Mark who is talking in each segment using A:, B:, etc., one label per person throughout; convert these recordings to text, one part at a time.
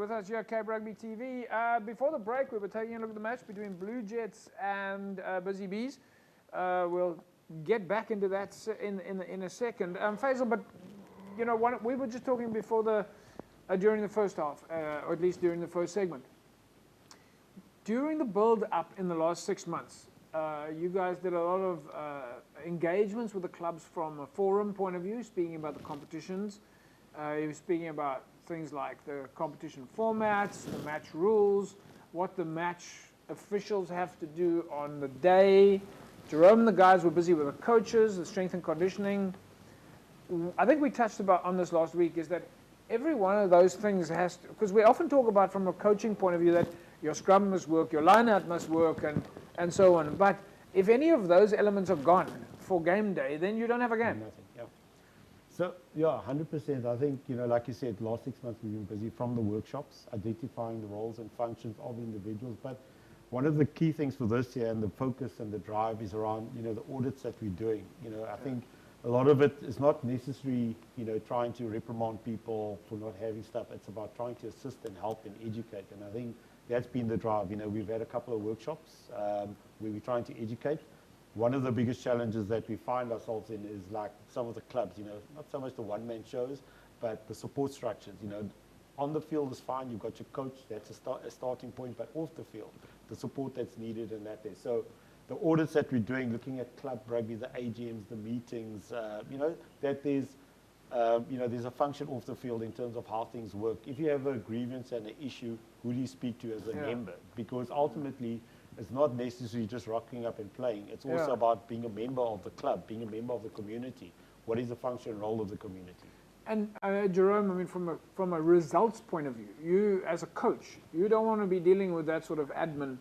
A: with us here at Cape Rugby TV. Before the break, we were taking a look at the match between Blue Jets and Busy Bees. We'll get back into that in a second. Faisal, but you know, we were just talking before during the first half, or at least during the first segment. During the build-up in the last 6 months, you guys did a lot of engagements with the clubs from a forum point of view, speaking about the competitions. You were speaking about things like the competition formats, the match rules, what the match officials have to do on the day. Jerome and the guys were busy with the coaches, the strength and conditioning. I think we touched on this last week, is that every one of those things has to, because we often talk about from a coaching point of view that your scrum must work, your line-out must work, and so on. But if any of those elements are gone for game day, then you don't have a game.
B: Nothing, yeah. So, yeah, 100%. I think, you know, like you said, last 6 months we've been busy from the workshops, identifying the roles and functions of individuals. But one of the key things for this year and the focus and the drive is around, you know, the audits that we're doing. You know, I think a lot of it is not necessarily, you know, trying to reprimand people for not having stuff. It's about trying to assist and help and educate. And I think that's been the drive. You know, we've had a couple of workshops where we're trying to educate. One of the biggest challenges that we find ourselves in is like some of the clubs, you know, not so much the one-man shows, but the support structures. You know, on the field is fine, you've got your coach, that's a starting point, but off the field, the support that's needed and that there. So the audits that we're doing, looking at club rugby, the AGMs, the meetings, you know, that there's, you know, there's a function off the field in terms of how things work. If you have a grievance and an issue, who do you speak to as a member? Because ultimately, it's not necessarily just rocking up and playing. It's also about being a member of the club, being a member of the community. What is the function and role of the community?
A: And Jerome, I mean, from a results point of view, you as a coach, you don't want to be dealing with that sort of admin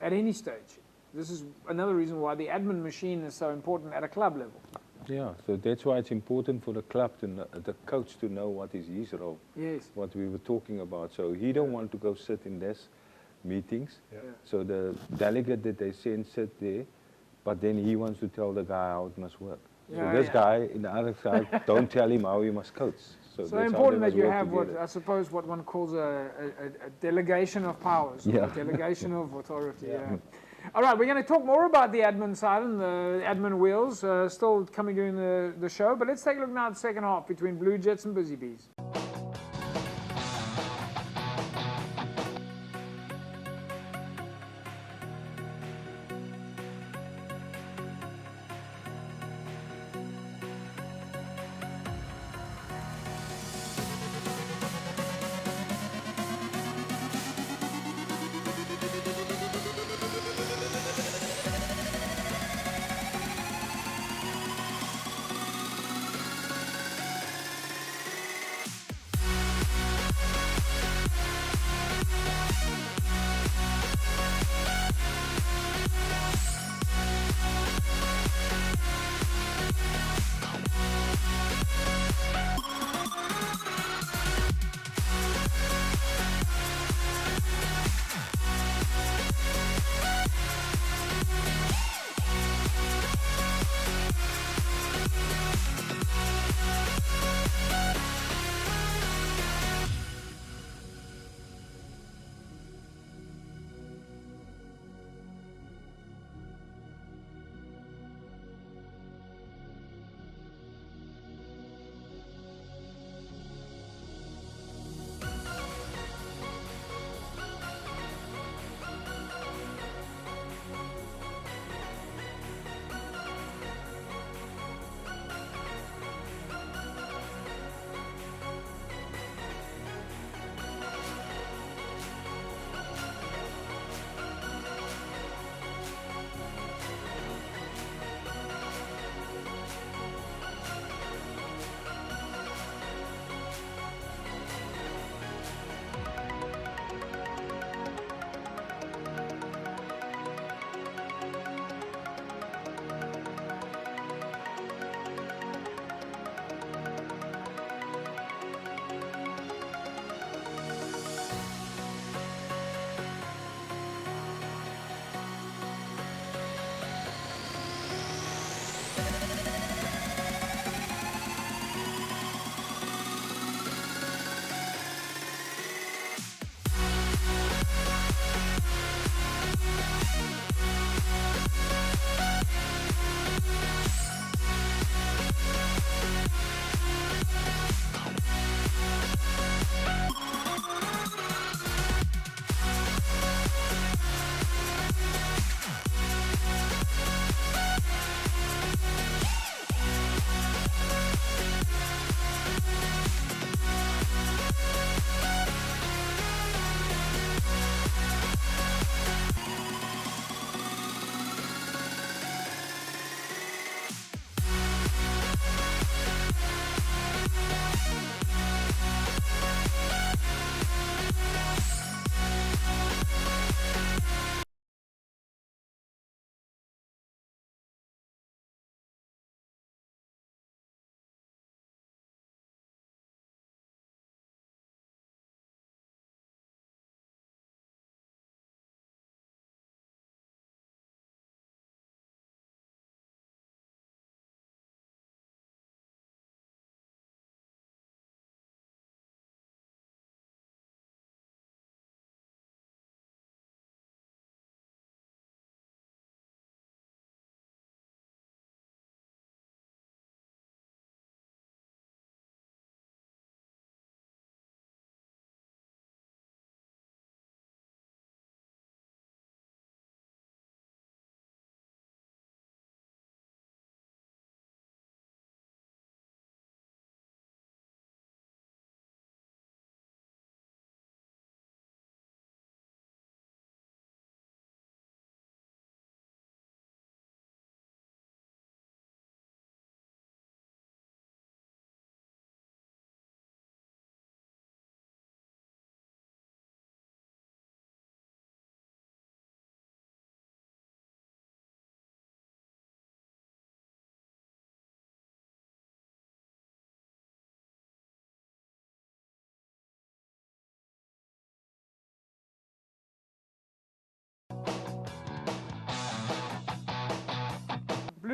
A: at any stage. This is another reason why the admin machine is so important at a club level.
C: Yeah, so that's why it's important for the club to know, the coach to know what is his role.
A: Yes.
C: What we were talking about. So he don't want to go sit in this meetings.
B: Yeah.
C: So the delegate that they send sit there, but then he wants to tell the guy how it must work.
A: Yeah,
C: so this guy in the other side don't tell him how he must coach. So
A: So
C: that's
A: important
C: how
A: that
C: they
A: you
C: must
A: have
C: work
A: what
C: together.
A: I suppose what one calls a delegation of powers, or a delegation of authority. Yeah. All right, we're going to talk more about the admin side and the admin wheels, still coming during the show. But let's take a look now at the second half between Blue Jets and Busy Bees.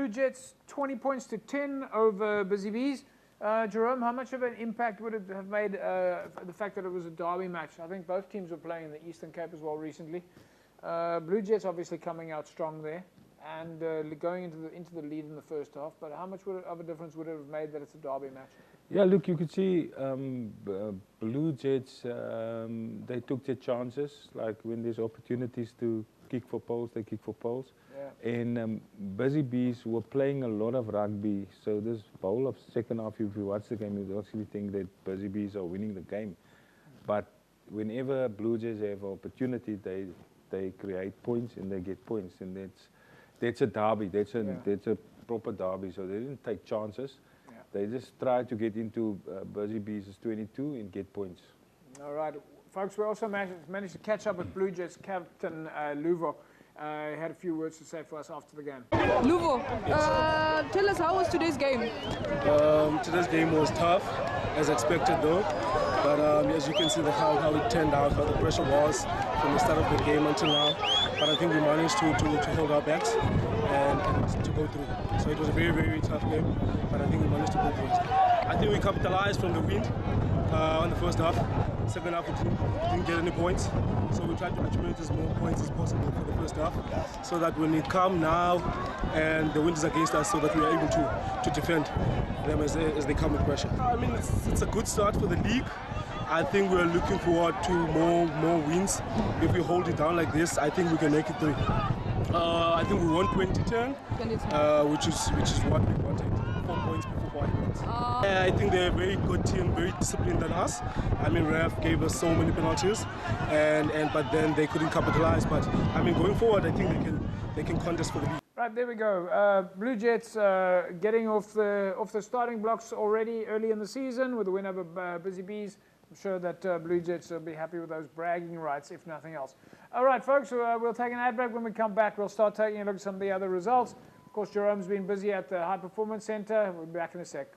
A: Blue Jets 20 points to 10 over Busy Bees. Jerome, how much of an impact would it have made the fact that it was a derby match? I think both teams were playing in the Eastern Cape as well recently. Blue Jets obviously coming out strong there and going into the lead in the first half. But how much of a difference would it have made that it's a derby match?
C: Yeah, look, you could see Blue Jets, they took their chances. Like when there's opportunities to kick for poles, they kick for poles.
A: Yeah.
C: And Busy Bees were playing a lot of rugby. So this whole of second half, if you watch the game, you actually think that Busy Bees are winning the game. But whenever Blue Jays have an opportunity, they create points and they get points. And that's a derby. That's a proper derby. So they didn't take chances.
A: Yeah.
C: They just tried to get into Busy Bees' 22 and get points.
A: All right. Folks, we also managed to catch up with Blue Jets captain Luvo. He had a few words to say for us after the game.
D: Luvo, tell us, how was today's game?
E: Today's game was tough, as expected though. But as you can see how it turned out, how the pressure was from the start of the game until now. But I think we managed to hold our backs and to go through. So it was a very, very tough game, but I think we managed to go through it. I think we capitalized from the wind on the first half. Second half, we didn't get any points. So we tried to accumulate as more points as possible for the first half, so that when it come now and the wind is against us, so that we are able to defend them as they come with pressure. I mean, it's a good start for the league. I think we're looking forward to more wins. If we hold it down like this, I think we can make it through. I think we won 2010, which is what we wanted. 4 points before 5 points. I think they're a very good team, very disciplined than us. I mean, Ref gave us so many penalties, but then they couldn't capitalize. But I mean, going forward, I think they can contest for the league.
A: Right, there we go. Blue Jets getting off the starting blocks already early in the season with the win over Busy Bees. I'm sure that Blue Jets will be happy with those bragging rights, if nothing else. All right, folks, we'll take an ad break. When we come back, we'll start taking a look at some of the other results. Of course, Jerome's been busy at the High Performance Centre. We'll be back in a sec.